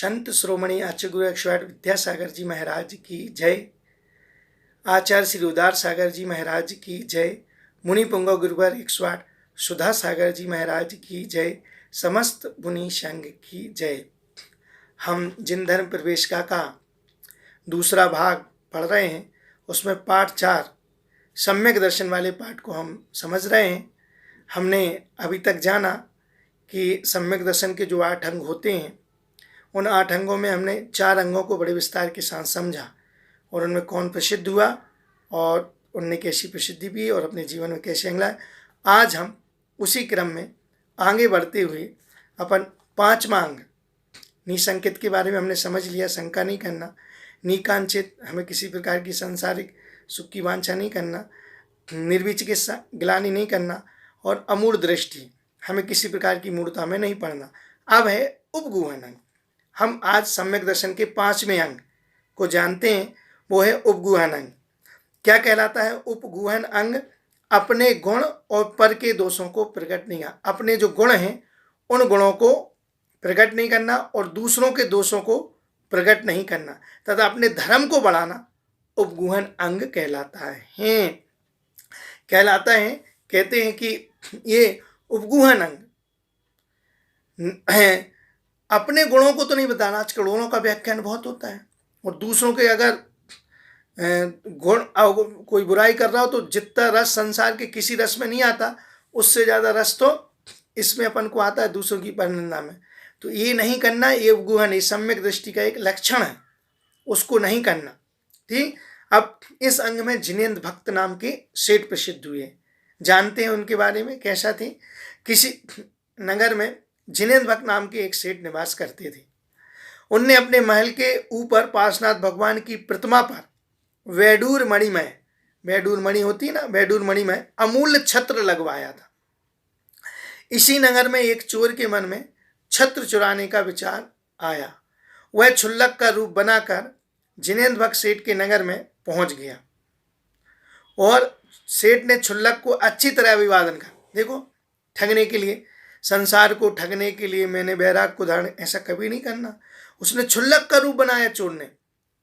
संत श्रोमणी आचार्य गुरु 108 विद्यासागर जी महाराज की जय। आचार्य श्री उदार सागर जी महाराज की जय। मुनि पुंगव गुरुवर 108 सुधा सागर जी महाराज की जय। समस्त मुनि संघ की जय। हम जिन धर्म प्रवेशिका का दूसरा भाग पढ़ रहे हैं उसमें पाठ 4 सम्यक दर्शन वाले पाठ को हम समझ रहे हैं। हमने अभी तक जाना कि सम्यक दर्शन के जो 8 अंग होते हैं उन 8 अंगों में हमने 4 अंगों को बड़े विस्तार के साथ समझा और उनमें कौन प्रसिद्ध हुआ और उनने कैसी प्रसिद्धि भी और अपने जीवन में कैसे अंग लाए। आज हम उसी क्रम में आगे बढ़ते हुए अपन 5वां अंग निसंकित के बारे में हमने समझ लिया। शंका नहीं करना, निकांक्षित हमें किसी प्रकार की सांसारिक सुख की वांछा नहीं करना, निर्विचिकित्सा ग्लानि नहीं करना और अमूढ़ दृष्टि हमें किसी प्रकार की मूढ़ता में नहीं पड़ना। अब है उपगूहन अंग। हम आज सम्यक दर्शन के 5वें अंग को जानते हैं, वो है उपगूहन अंग। क्या कहलाता है उपगूहन अंग? अपने गुण और पर के दोषों को प्रकट नहीं करना। अपने जो गुण हैं उन गुणों को प्रकट नहीं करना और दूसरों के दोषों को प्रकट नहीं करना तथा अपने धर्म को बढ़ाना उपगूहन अंग कहलाता है। कहते हैं कि ये उपगूहन अंग अपने गुणों को तो नहीं बताना। आजकल गुणों का व्याख्यान बहुत होता है और दूसरों के अगर गुण कोई बुराई कर रहा हो तो जितना रस संसार के किसी रस में नहीं आता उससे ज़्यादा रस तो इसमें अपन को आता है दूसरों की परनिंदा में। तो ये नहीं करना, ये उपगूहन ये सम्यक दृष्टि का एक लक्षण है, उसको नहीं करना। ठीक। अब इस अंग में जिनेंद्र भक्त नाम के सेठ प्रसिद्ध हुए, जानते हैं उनके बारे में। कैसा थे? किसी नगर में जिनेंद्र भक्त नाम के एक सेठ निवास करते थे। उनने अपने महल के ऊपर पार्श्वनाथ भगवान की प्रतिमा पर वैडूर मणिमय, वैडूर मणि होती है ना, वैडूर मणिमय अमूल्य छत्र लगवाया था। इसी नगर में एक चोर के मन में छत्र चुराने का विचार आया। वह क्षुल्लक का रूप बनाकर जिनेंद्र भक्त सेठ के नगर में पहुंच गया और सेठ ने क्षुल्लक को अच्छी तरह अभिवादन कर, देखो ठगने के लिए, संसार को ठगने के लिए मैंने बैराग को धारण, ऐसा कभी नहीं करना। उसने क्षुल्लक का रूप बनाया चोर ने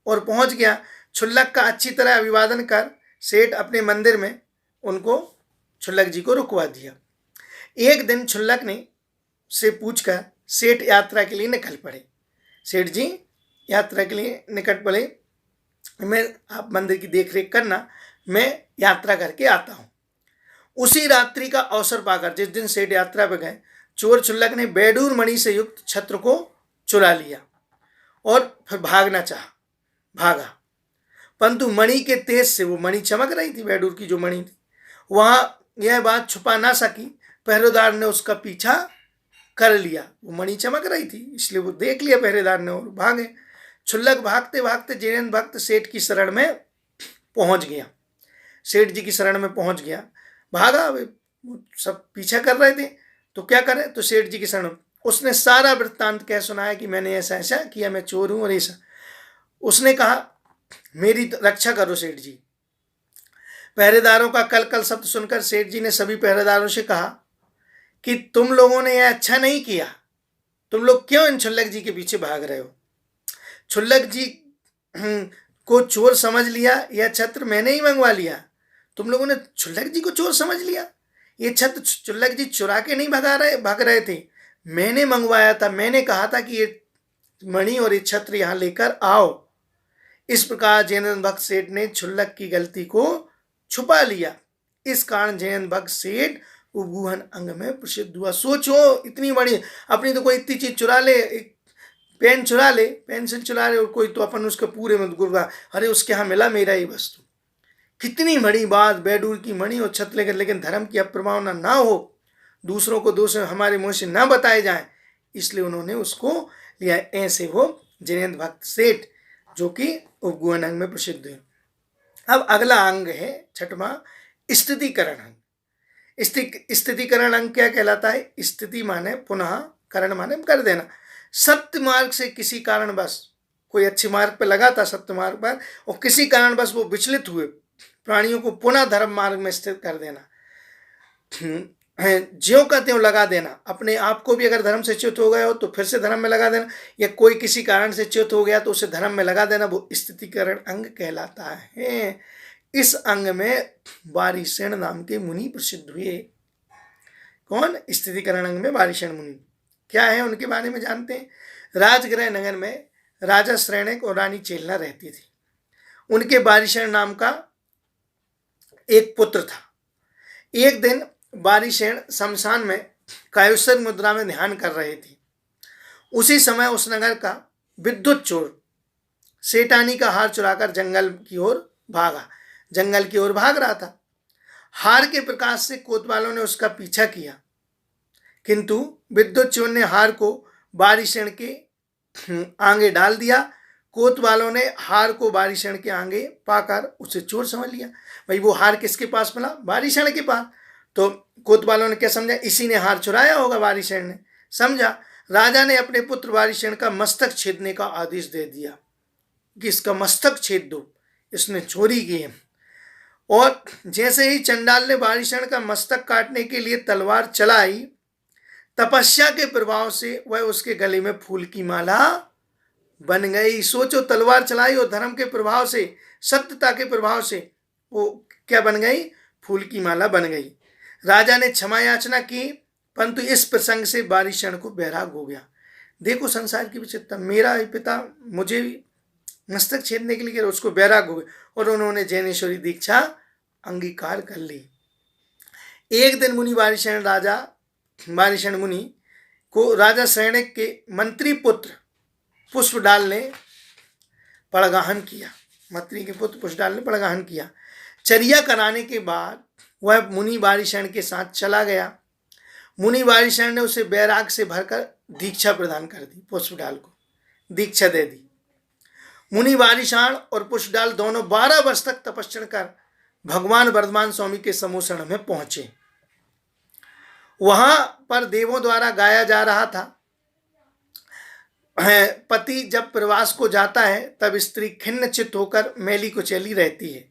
और पहुंच गया। क्षुल्लक का अच्छी तरह अभिवादन कर सेठ अपने मंदिर में उनको क्षुल्लक जी को रुकवा दिया। एक दिन क्षुल्लक ने से पूछकर सेठ यात्रा के लिए निकल पड़े। सेठ जी यात्रा के लिए निकट पड़े, मैं आप मंदिर की देख रेख करना, मैं यात्रा करके आता हूँ। उसी रात्रि का अवसर पाकर जिस दिन सेठ यात्रा पर गए, चोर क्षुल्लक ने वैडूर मणि से युक्त छत्र को चुरा लिया और फिर भागना चाहा, भागा। परंतु मणि के तेज से, वो मणि चमक रही थी, वैडूर की जो मणि थी, वहां यह बात छुपा ना सकी। पहरेदार ने उसका पीछा कर लिया, वो मणि चमक रही थी इसलिए वो देख लिया पहरेदार ने और भागे। क्षुल्लक भागते भागते जिनेंद्र भक्त सेठ की शरण में पहुंच गया। सेठ जी की शरण में पहुंच गया, भागा, सब पीछा कर रहे थे तो क्या करे, तो सेठ जी की शरण उसने सारा वृत्तांत कह सुनाया कि मैंने ऐसा ऐसा किया, मैं चोर हूं और ऐसा। उसने कहा मेरी रक्षा करो सेठ जी। पहरेदारों का कल कल शब्द सुनकर सेठ जी ने सभी पहरेदारों से कहा कि तुम लोगों ने यह अच्छा नहीं किया, तुम लोग क्यों इन क्षुल्लक जी के पीछे भाग रहे हो? क्षुल्लक जी को चोर समझ लिया, यह छत्र मैंने ही मंगवा लिया। तुम लोगों ने क्षुल्लक जी को चोर समझ लिया। ये छत्र क्षुल्लक जी चुरा के नहीं भाग रहे थे, मैंने मंगवाया था। मैंने कहा था कि ये मणि और ये छत्र यहाँ लेकर आओ। इस प्रकार जिनेंद्र भक्त सेठ ने क्षुल्लक की गलती को छुपा लिया। इस कारण जिनेंद्र भक्त सेठ उपगूहन अंग में प्रसिद्ध हुआ। सोचो इतनी बड़ी, अपनी तो कोई इतनी चीज चुरा ले, पेन चुरा ले, पेंसिल चुरा ले और कोई तो अपन उसके पूरे में गुरगा, अरे उसके यहाँ मिला मेरा ही वस्तु। कितनी बड़ी बात, वैडूर की मणि और छत्र लेकर, लेकिन धर्म की अप्रमाणना ना हो, दूसरों को दोष हमारे मुंह से ना बताए जाए, इसलिए उन्होंने उसको लिया। ऐसे वो जिनेंद्र भक्त सेठ जो कि उपगूहन अंग में प्रसिद्ध है। अब अगला अंग है 6वां स्थितिकरण अंग। स्थितिकरण अंग क्या कहलाता है? स्थिति माने पुनः, करण माने कर देना। सत्य मार्ग से किसी कारणवश, कोई अच्छे मार्ग पर लगा था सत्य मार्ग पर और किसी कारणवश वो विचलित हुए, प्राणियों को पुनः धर्म मार्ग में स्थित कर देना। ज्यों का त्यों लगा देना, अपने आप को भी अगर धर्म से च्युत हो गए हो तो फिर से धर्म में लगा देना, या कोई किसी कारण से च्युत हो गया तो उसे धर्म में लगा देना, वो स्थितिकरण अंग कहलाता है। इस अंग में वारिसेन नाम के मुनि प्रसिद्ध हुए। कौन? स्थितिकरण अंग में वारिसेन मुनि। क्या है उनके बारे में जानते हैं। राजगृह नगर में राजा श्रेणक और रानी चेलना रहती थी। उनके वारिसेन नाम का एक पुत्र था। एक दिन वारिसेन शमशान में कायुत्सर्ग मुद्रा में ध्यान कर रहे थे। उसी समय उस नगर का विद्युत चोर सेठानी का हार चुराकर जंगल की ओर भाग रहा था। हार के प्रकाश से कोतवालों ने उसका पीछा किया, किंतु विद्युत चोर ने हार को वारिसेन के आगे डाल दिया। कोतवालों ने हार को वारिसेन के आगे पाकर उसे चोर समझ लिया। भाई वो हार किसके पास मिला? वारिसेन के पास। तो कोतवालों ने क्या समझा? इसी ने हार चुराया होगा, वारिसेन ने समझा। राजा ने अपने पुत्र वारिसेन का मस्तक छेदने का आदेश दे दिया कि इसका मस्तक छेद दो, इसने चोरी की है। और जैसे ही चंडाल ने वारिसेन का मस्तक काटने के लिए तलवार चलाई, तपस्या के प्रभाव से वह उसके गले में फूल की माला बन गई। सोचो, तलवार चलाई और धर्म के प्रभाव से, सत्यता के प्रभाव से वो क्या बन गई? फूल की माला बन गई। राजा ने क्षमा याचना की, परंतु इस प्रसंग से वारिसेन को वैराग हो गया। देखो संसार की विचित्रता। मेरा पिता मुझे मस्तक छेदने के लिए, उसको वैराग हो गया और उन्होंने जैनेश्वरी दीक्षा अंगीकार कर ली। एक दिन वारिसेन मुनि को राजा श्रेणक के मंत्री पुत्र पुष्पडाल ने पड़गाहन किया। मंत्री के पुत्र पुष्पडाल ने पड़गाहन किया। चर्या कराने के बाद वह मुनि वारिसेन के साथ चला गया। मुनि वारिसेन ने उसे वैराग से भरकर दीक्षा प्रदान कर दी। पुष्पडाल को दीक्षा दे दी। मुनि वारिसेन और पुष्पडाल दोनों 12 वर्ष तक तपस्या कर भगवान वर्धमान स्वामी के समूह में पहुंचे। वहां पर देवों द्वारा गाया जा रहा था। पति जब प्रवास को जाता है तब स्त्री खिन्न चित्त होकर मैली कुचैली रहती है,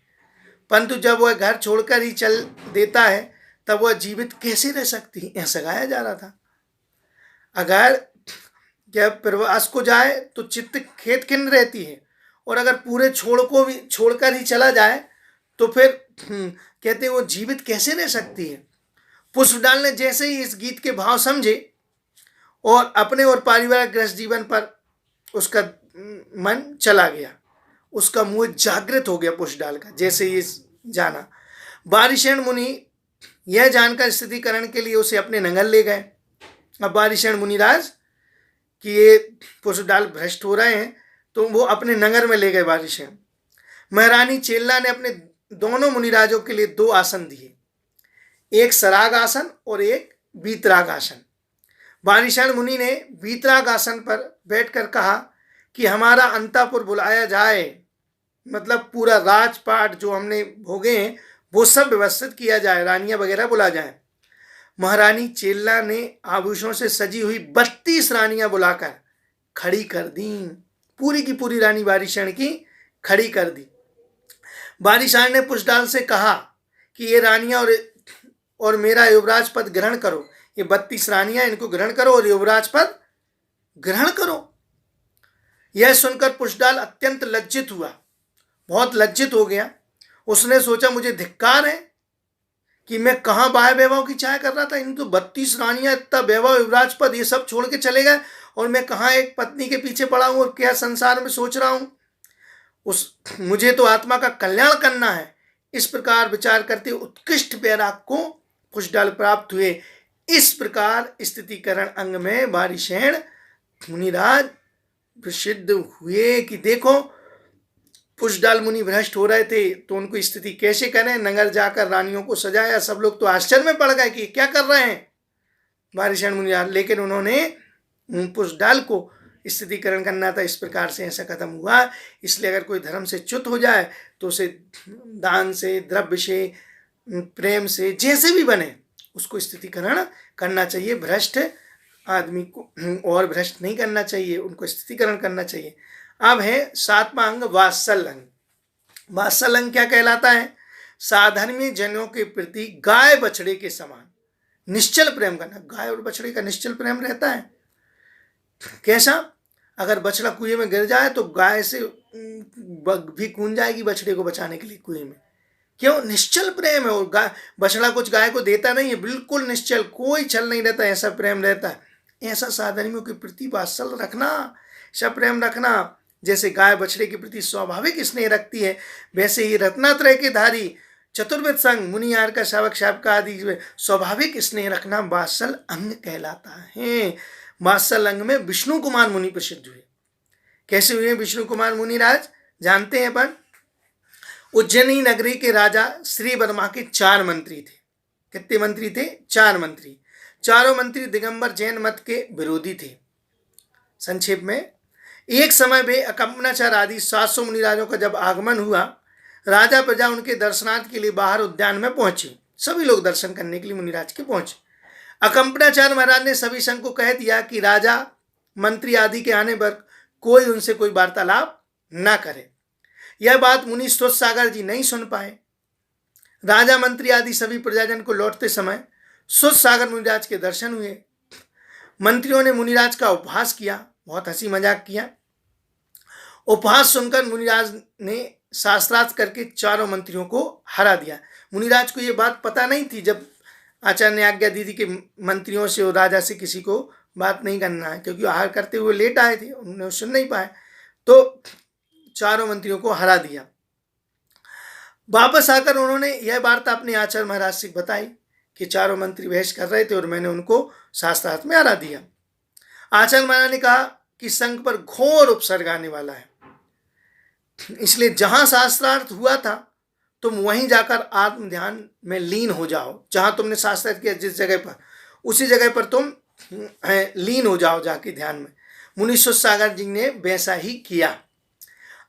परंतु जब वह घर छोड़कर ही चल देता है तब वह जीवित कैसे रह सकती है, ऐसा गाया जा रहा था। अगर जब प्रवास को जाए तो चित्त खेत खिन्न रहती है, और अगर पूरे छोड़ को भी छोड़कर ही चला जाए तो फिर कहते हैं वो जीवित कैसे रह सकती है। पुष्पडाल ने जैसे ही इस गीत के भाव समझे और अपने और पारिवारिक गृहस्थ जीवन पर उसका मन चला गया, उसका मुंह जागृत हो गया पुष्पडाल का। जैसे ही जाना, वारिसेन मुनि यह जानकर स्थितिकरण के लिए उसे अपने नगर ले गए। अब वारिसेन मुनिराज कि ये पुष्पडाल भ्रष्ट हो रहे हैं, तो वो अपने नगर में ले गए वारिसेन। महारानी चेलना ने अपने दोनों मुनिराजों के लिए 2 आसन दिए, एक सराग आसन और एक वीतराग आसन। वारिसेन मुनि ने वीतराग आसन पर बैठकर कहा कि हमारा अंतापुर बुलाया जाए, मतलब पूरा राजपाट जो हमने भोगे हैं वो सब व्यवस्थित किया जाए, रानियां वगैरह बुला जाए। महारानी चेलना ने आभूषणों से सजी हुई 32 रानियां बुलाकर खड़ी कर दी। पूरी की पूरी रानी वारिसेन की खड़ी कर दी। वारिसेन ने पुष्पडाल से कहा कि ये रानियां और मेरा युवराज पद ग्रहण करो। ये 32 रानियां, इनको ग्रहण करो और युवराज पद ग्रहण करो। यह सुनकर पुष्पडाल अत्यंत लज्जित हुआ, बहुत लज्जित हो गया। उसने सोचा मुझे धिक्कार है कि मैं कहाँ बाह्य वैभव की चाह कर रहा था। इन तो 32 रानियां, इतना वैभव, युवराज पद, ये सब छोड़ के चले गए और मैं कहाँ एक पत्नी के पीछे पड़ा हूँ और क्या संसार में सोच रहा हूँ। मुझे तो आत्मा का कल्याण करना है। इस प्रकार विचार करते उत्कृष्ट वैराग को पुष्पडाल प्राप्त हुए। इस प्रकार स्थितिकरण अंग में वारिसेन मुनिराज प्रसिद्ध हुए कि देखो पुष्पडाल मुनि भ्रष्ट हो रहे थे तो उनको स्थिति कैसे करें। नगर जाकर रानियों को सजाया। सब लोग तो आश्चर्य में पड़ गए कि क्या कर रहे हैं वारिसेन मुनिराज, लेकिन उन्होंने पुष्पडाल को स्थितिकरण करना था। इस प्रकार से ऐसा खत्म हुआ। इसलिए अगर कोई धर्म से च्युत हो जाए तो उसे दान से, द्रव्य से, प्रेम से, जैसे भी बने उसको स्थितिकरण करना चाहिए। भ्रष्ट आदमी को और भ्रष्ट नहीं करना चाहिए, उनको स्थितिकरण करना चाहिए। अब है 7वां अंग वात्सल्य अंग। वात्सल्य अंग क्या कहलाता है? साधर्मी जनों के प्रति गाय बछड़े के समान, निश्चल प्रेम करना। गाय और बछड़े का निश्चल प्रेम रहता है। कैसा? अगर बछड़ा कुएं में गिर जाए तो गाय से भी कूद जाएगी बछड़े को बचाने के लिए कुएं में। क्यों? निश्चल प्रेम है। और गाय, बछड़ा कुछ गाय को देता नहीं है, बिल्कुल निश्चल, कोई छल नहीं रहता, ऐसा प्रेम रहता है। ऐसा साधर्मियों के प्रति वात्सल्य रखना, ऐसा प्रेम रखना। जैसे गाय बछड़े के प्रति स्वाभाविक स्नेह रखती है, वैसे ही रत्नात्रय के धारी चतुर्विध संग मुनियार का शावक शावका आदि स्वाभाविक स्नेह रखना वात्सल अंग कहलाता है। वात्सल अंग में विष्णु कुमार मुनि प्रसिद्ध हुए। कैसे हुए विष्णु कुमार मुनिराज? जानते हैं अपन। उज्जैनी नगरी के राजा श्री वर्मा के 4 मंत्री थे। कितने मंत्री थे? 4 मंत्री। चारों मंत्री दिगंबर जैन मत के विरोधी थे। संक्षेप में, एक समय वे अकम्पनाचार आदि 700 मुनिराजों का जब आगमन हुआ, राजा प्रजा उनके दर्शनार्थ के लिए बाहर उद्यान में पहुंचे। सभी लोग दर्शन करने के लिए मुनिराज के पहुंचे। अकम्पनाचार्य महाराज ने सभी संघ को कह दिया कि राजा मंत्री आदि के आने पर कोई उनसे कोई वार्तालाप न करे। यह बात मुनि सुरसागर जी नहीं सुन पाए। राजा मंत्री आदि सभी प्रजाजन को लौटते समय सुरसागर मुनिराज के दर्शन हुए। मंत्रियों ने मुनिराज का उपहास किया, बहुत हंसी मजाक किया। उपहास सुनकर मुनिराज ने शास्त्रार्थ करके चारों मंत्रियों को हरा दिया। मुनिराज को यह बात पता नहीं थी, जब आचार्य ने आज्ञा दी थी कि मंत्रियों से और राजा से किसी को बात नहीं करना है, क्योंकि आहार करते हुए लेट आए थे, उन्होंने सुन नहीं पाए, तो चारों मंत्रियों को हरा दिया। वापस आकर उन्होंने यह वार्ता अपने आचार्य महाराज से बताई कि चारों मंत्री बहस कर रहे थे और मैंने उनको शास्त्रार्थ में हरा दिया। आचार्य महाराज ने कहा कि संघ पर घोर उपसर्ग आने वाला है, इसलिए जहां शास्त्रार्थ हुआ था तुम वहीं जाकर आत्म ध्यान में लीन हो जाओ। जहां तुमने शास्त्रार्थ किया जिस जगह पर, उसी जगह पर तुम लीन हो जाओ जाके ध्यान में। मुनि सुरसागर जी ने वैसा ही किया।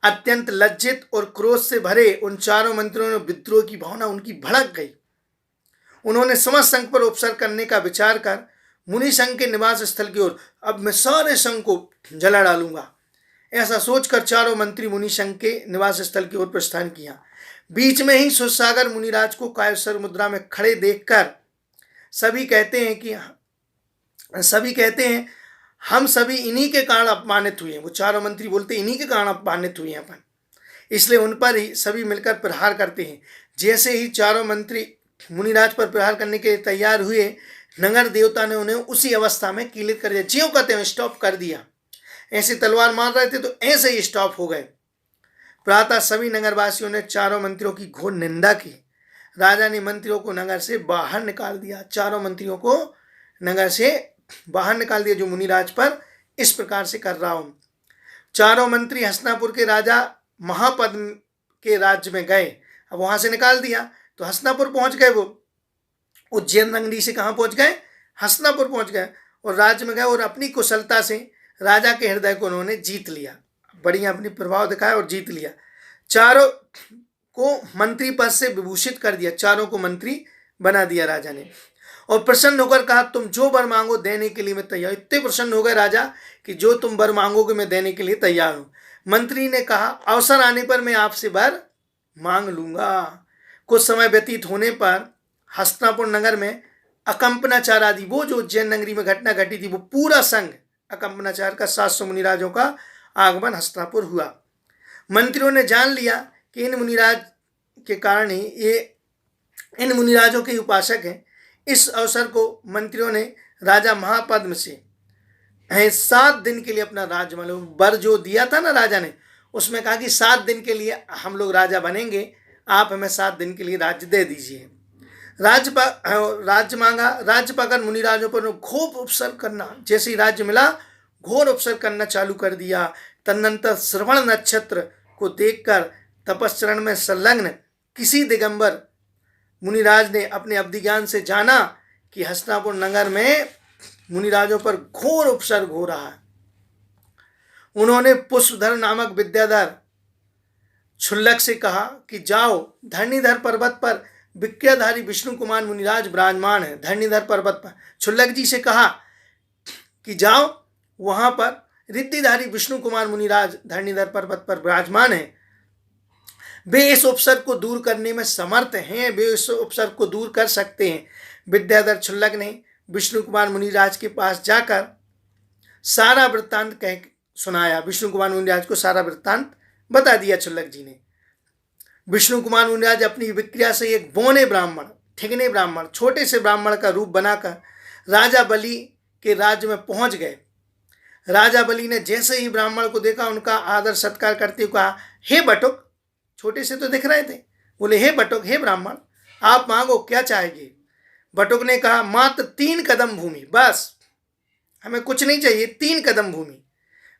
अत्यंत लज्जित और क्रोध से भरे उन चारों मंत्रियों ने विद्रोह की भावना उनकी भड़क गई। उन्होंने समस्त संघ पर उपसर्ग करने का विचार कर मुनि संघ के निवास स्थल की ओर, अब मैं सारे संघ को जला डालूंगा, ऐसा सोचकर चारों मंत्री मुनि संघ के निवास स्थल की ओर प्रस्थान किया। बीच में ही सुरसागर मुनिराज को कायस्वर मुद्रा में खड़े देखकर सभी कहते हैं हम सभी इन्हीं के कारण अपमानित हुए हैं। वो चारों मंत्री बोलते इन्हीं के कारण अपमानित हुए हैं अपन, इसलिए उन पर ही सभी मिलकर प्रहार करते हैं। जैसे ही चारों मंत्री मुनिराज पर प्रहार करने के लिए तैयार हुए, नगर देवता ने उन्हें उसी अवस्था में कीलित कर दिया। ज्यों कहते हैं स्टॉप कर दिया। ऐसे तलवार मार रहे थे तो ऐसे ही स्टॉप हो गए। प्रातः सभी नगरवासियों ने चारों मंत्रियों की घोर निंदा की। राजा ने मंत्रियों को नगर से बाहर निकाल दिया। चारों मंत्रियों को नगर से बाहर निकाल दिया जो मुनिराज पर इस प्रकार से कर रहा हूं। चारों मंत्री हस्तिनापुर के राजा महापद के राज्य में गए। अब वहां से निकाल दिया तो हस्तिनापुर पहुंच गए। वो उज्जैन नगरी से कहां पहुंच गए? हस्तिनापुर पहुंच गए और राज्य में गए और अपनी कुशलता से राजा के हृदय को उन्होंने जीत लिया। बढ़िया अपनी प्रभाव दिखाया और जीत लिया। चारों को मंत्री पद से विभूषित कर दिया। चारों को मंत्री बना दिया राजा ने और प्रसन्न होकर कहा तुम जो वर मांगो देने के लिए मैं तैयार। इतने प्रसन्न हो गए राजा कि जो तुम वर मांगोगे मैं देने के लिए तैयार हूं। मंत्री ने कहा अवसर आने पर मैं आपसे वर मांग लूंगा। कुछ समय व्यतीत होने पर हस्तिनापुर नगर में अकम्पनाचार आदि, वो जो उज्जैन नगरी में घटना घटी थी, वो पूरा संघ अकम्पनाचार का 700 मुनिराजों का आगमन हस्तिनापुर हुआ। मंत्रियों ने जान लिया कि इन मुनिराज के कारण ही ये इन मुनिराजों के उपासक हैं। इस अवसर को मंत्रियों ने राजा महापद्म से 7 दिन के लिए अपना राज्य, मतलब वर जो दिया था ना राजा ने, उसमें कहा कि 7 दिन के लिए हम लोग राजा बनेंगे, आप हमें 7 दिन के लिए राज्य दे दीजिए। राज्य मांगा। राज्य पाकर मुनिराजों पर खूब उपसर्ग करना, जैसे ही राज्य मिला घोर उपसर्ग करना चालू कर दिया। तदनंतर श्रवण नक्षत्र को देखकर तपस्चरण में संलग्न किसी दिगंबर मुनिराज ने अपने अवधि ज्ञान से जाना कि हस्तिनापुर नगर में मुनिराजों पर घोर उपसर्ग हो रहा है। उन्होंने पुष्पधर नामक विद्याधर क्षुल्लक से कहा कि जाओ, धरणीधर पर्वत पर विक्रयधारी विष्णु कुमार मुनिराज विराजमान है। धरणीधर पर्वत पर क्षुल्लक जी से कहा कि जाओ, वहां पर रिद्धिधारी विष्णु कुमार मुनिराज धरणीधर पर्वत पर विराजमान है। वे इस उपसर्ग को दूर करने में समर्थ हैं, वे इस उपसर्ग को दूर कर सकते हैं। विद्याधर क्षुल्लक ने विष्णु कुमार मुनिराज के पास जाकर सारा वृत्तांत कह सुनाया। विष्णु कुमार मुनिराज को सारा वृत्तांत बता दिया क्षुल्लक जी ने। विष्णु कुमार मुनिराज अपनी विक्रिया से एक बौने ब्राह्मण, ठिगने ब्राह्मण, छोटे से ब्राह्मण का रूप बनाकर राजा बलि के राज्य में पहुंच गए। राजा बलि ने जैसे ही ब्राह्मण को देखा उनका आदर सत्कार करते हुए कहा, हे बटुक, छोटे से तो दिख रहे थे, बोले हे बटुक, हे ब्राह्मण, आप मांगो, क्या चाहेंगे? बटुक ने कहा, मात्र 3 कदम भूमि, बस, हमें कुछ नहीं चाहिए, 3 कदम भूमि।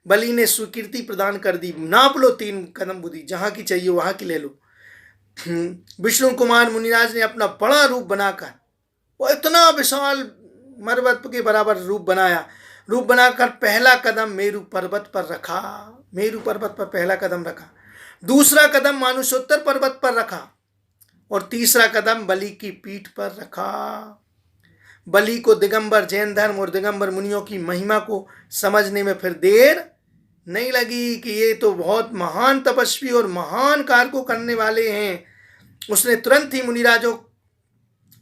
बलि ने स्वीकृति प्रदान कर दी, नाप लो 3 कदम भूमि, जहां की चाहिए वहां की ले लो। विष्णु कुमार मुनिराज ने अपना बड़ा रूप बनाकर, वो इतना विशाल पर्वत के बराबर रूप बनाकर पहला कदम मेरु पर्वत पर रखा। मेरु पर्वत पर पहला कदम रखा, दूसरा कदम मानुषोत्तर पर्वत पर रखा और तीसरा कदम बलि की पीठ पर रखा। बलि को दिगंबर जैन धर्म और दिगंबर मुनियों की महिमा को समझने में फिर देर नहीं लगी कि ये तो बहुत महान तपस्वी और महान कार्य को करने वाले हैं। उसने तुरंत ही मुनिराजों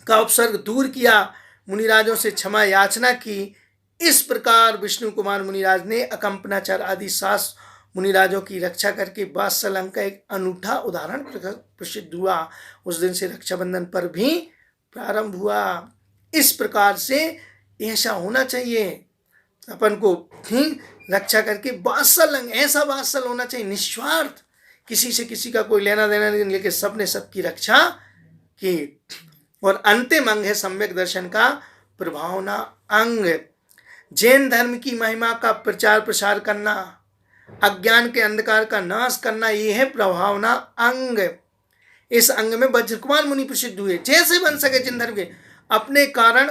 का उपसर्ग दूर किया, मुनिराजों से क्षमा याचना की। इस प्रकार विष्णु कुमार मुनिराज ने अकंपनाचार आदि 7 मुनिराजों की रक्षा करके वात्सल्य का एक अनूठा उदाहरण प्रसिद्ध हुआ। उस दिन से रक्षाबंधन पर भी प्रारंभ हुआ। इस प्रकार से ऐसा होना चाहिए, अपन को रक्षा करके वात्सल्य, ऐसा वात्सल्य होना चाहिए, निस्वार्थ, किसी से किसी का कोई लेना देना नहीं, लेकिन सबने सबकी रक्षा की। और अंतिम अंग है सम्यक दर्शन का प्रभावना अंग। जैन धर्म की महिमा का प्रचार प्रसार करना, अज्ञान के अंधकार का नाश करना, ये है प्रभावना अंग। इस अंग में वज्रकुमार मुनि प्रसिद्ध हुए। जैसे बन सके जिन धर्म के अपने कारण,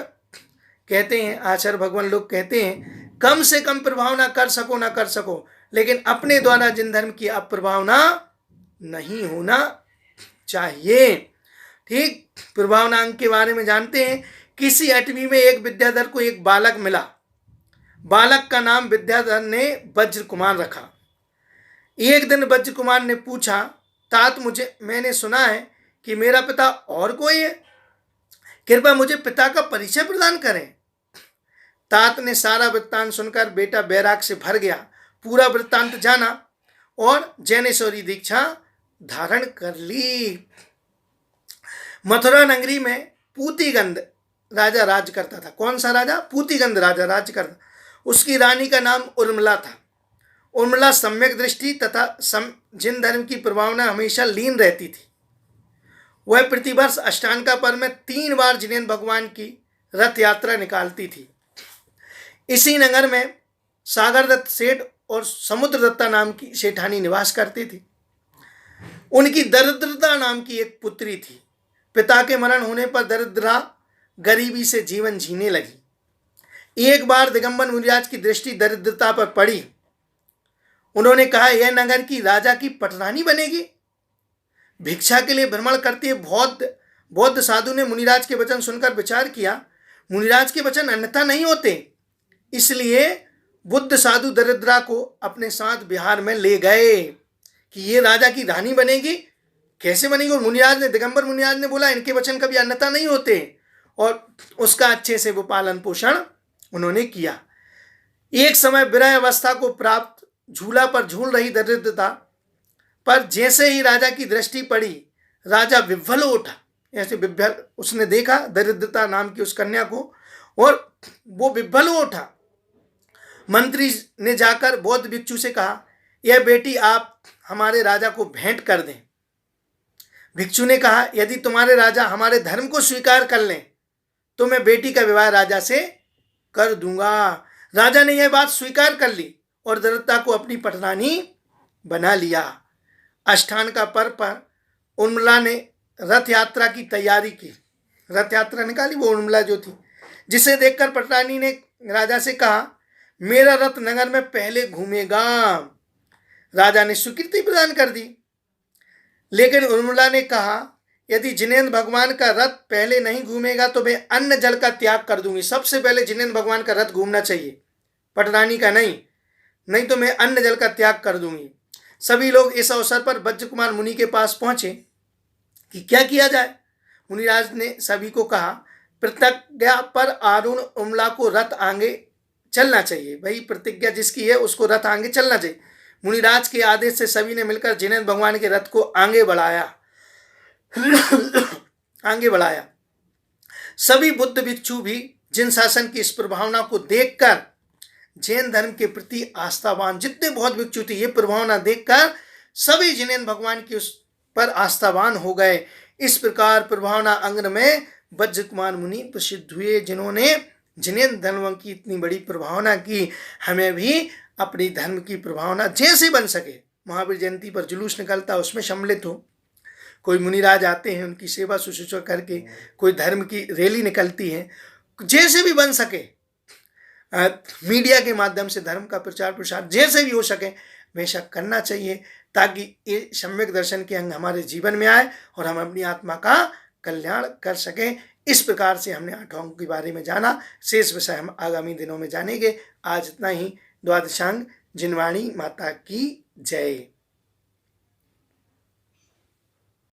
कहते हैं आचार्य भगवान लोग कहते हैं, कम से कम प्रभावना कर सको ना कर सको, लेकिन अपने द्वारा जिन धर्म की अप्रभावना नहीं होना चाहिए। ठीक, प्रभावना अंग के बारे में जानते हैं। किसी 8वीं में एक विद्याधर को एक बालक मिला। बालक का नाम विद्याधर ने वज्र कुमार रखा। एक दिन वज्र कुमार ने पूछा, तात, मैंने सुना है कि मेरा पिता और कोई है, कृपया मुझे पिता का परिचय प्रदान करें। तात ने सारा वृत्तांत सुनकर बेटा बैराग से भर गया, पूरा वृत्तांत जाना और जैनेश्वरी दीक्षा धारण कर ली। मथुरा नगरी में पूतिगंध राजा राज करता था। कौन सा राजा? पूतिगंध राजा राज करता। उसकी रानी का नाम उर्मिला था। उर्मिला सम्यक दृष्टि तथा जिन धर्म की प्रभावना हमेशा लीन रहती थी। वह प्रतिवर्ष अष्टांगा पर्व में 3 बार जिनेन्द्र भगवान की रथ यात्रा निकालती थी। इसी नगर में सागर दत्त सेठ और समुद्र दत्ता नाम की सेठानी निवास करती थी। उनकी दरिद्रता नाम की एक पुत्री थी। पिता के मरण होने पर दरिद्रा गरीबी से जीवन जीने लगी। एक बार दिगंबर मुनिराज की दृष्टि दरिद्रता पर पड़ी। उन्होंने कहा, यह नगर की राजा की पटरानी बनेगी। भिक्षा के लिए भ्रमण करते बौद्ध साधु ने मुनिराज के वचन सुनकर विचार किया, मुनिराज के वचन अन्यथा नहीं होते। इसलिए बुद्ध साधु दरिद्रा को अपने साथ बिहार में ले गए कि ये राजा की रानी बनेगी। कैसे बनेगी? और दिगंबर मुनिराज ने बोला, इनके वचन कभी अन्यथा नहीं होते, और उसका अच्छे से वो पालन पोषण उन्होंने किया। एक समय विरह अवस्था को प्राप्त झूला पर झूल रही दरिद्रता पर जैसे ही राजा की दृष्टि पड़ी, राजा विह्वल उठा। ऐसे विह्वल, उसने देखा दरिद्रता नाम की उस कन्या को और वो विह्वल उठा। मंत्री ने जाकर बौद्ध भिक्षु से कहा, यह बेटी आप हमारे राजा को भेंट कर दें। भिक्षु ने कहा, यदि तुम्हारे राजा हमारे धर्म को स्वीकार कर लें तो मैं बेटी का विवाह राजा से कर दूंगा। राजा ने यह बात स्वीकार कर ली और दरिद्रता को अपनी पटरानी बना लिया। अष्टांगा पर्व पर उर्मिला ने रथ यात्रा की तैयारी की। रथ यात्रा निकाली वो उर्मिला जो थी, जिसे देखकर पटरानी ने राजा से कहा, मेरा रथ नगर में पहले घूमेगा। राजा ने स्वीकृति प्रदान कर दी, लेकिन उर्मिला ने कहा, यदि जिनेन्द्र भगवान का रथ पहले नहीं घूमेगा तो मैं अन्न जल का त्याग कर दूंगी। सबसे पहले जिनेन्द्र भगवान का रथ घूमना चाहिए, पटरानी का नहीं तो मैं अन्न जल का त्याग कर दूंगी। सभी लोग इस अवसर पर वज्रकुमार मुनि के पास पहुंचे कि क्या किया जाए। मुनिराज ने सभी को कहा, प्रतिज्ञा पर अरुण उमला को रथ आगे चलना चाहिए। भाई प्रतिज्ञा जिसकी है उसको रथ आगे चलना चाहिए। मुनिराज के आदेश से सभी ने मिलकर जिनेंद्र भगवान के रथ को आगे बढ़ाया। सभी बुद्ध भिक्षु भी जिन शासन की इस प्रभावना को देखकर जैन धर्म के प्रति आस्थावान, जितने बहुत भिक्षु थे, ये प्रभावना देखकर सभी जिनेंद्र भगवान की उस पर आस्थावान हो गए। इस प्रकार प्रभावना अंग्र में वज्र कुमार मुनि प्रसिद्ध हुए, जिन्होंने जिनेंद्र धर्म की इतनी बड़ी प्रभावना की। हमें भी अपनी धर्म की प्रभावना जैसे बन सके, महावीर जयंती पर जुलूस निकलता उसमें सम्मिलित हो, कोई मुनिराज आते हैं उनकी सेवा शुश्रूषा करके, कोई धर्म की रैली निकलती है, जैसे भी बन सके मीडिया के माध्यम से धर्म का प्रचार प्रसार जैसे भी हो सके वैसा करना चाहिए, ताकि ये सम्यक दर्शन के अंग हमारे जीवन में आए और हम अपनी आत्मा का कल्याण कर सकें। इस प्रकार से हमने 8 अंग के बारे में जाना। शेष विषय हम आगामी दिनों में जानेंगे। आज इतना ही। द्वादशांग जिनवाणी माता की जय।